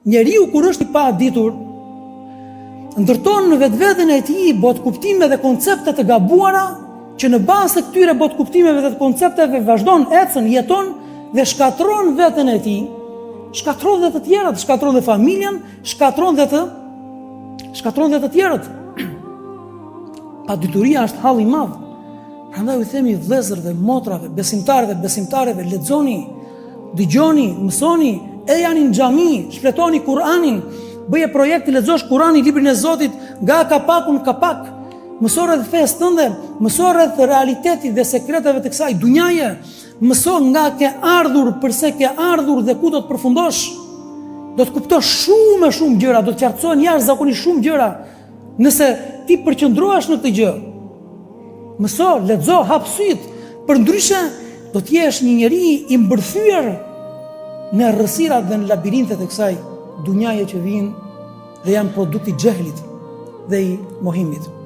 njeriu kur është i paditur, ndërton në vetveten e tij botë kuptime dhe koncepte të gabuara, që në bazë të këtyre botë kuptimeve dhe të koncepteve vazhdon ecën, jeton dhe shkatron veten e tij, shkatron dhe të tjerat, shkatron dhe familjen, shkatron dhe të tjerët. Padituria është hall i madh. Prandaj u themi vëllezërve, motrave, besimtarëve, lexoni, dëgjoni, mësoni, ejani në xhami, shpletoni Kur'anin, bëje projekte, lexosh Kur'anin, librin e Zotit, nga kapaku në kapak. Mëso rreth fesë tënde, mëso rreth realitetit dhe sekreteve të kësaj dunjaje, mëso nga ke ardhur, përse ke ardhur dhe ku do të përfundosh. Do të kuptosh shumë gjëra, do të qartësohen jashtëzakonisht shumë gjëra, nëse ti përqendrohesh në këtë gjë. Mëso, lexo, hap syt, përndryshe do të jesh një njeri i mbërthyer në rrësirat dhe në labirintet e kësaj dunjaje që vijnë dhe janë produkti i xhehelit dhe i mohimit.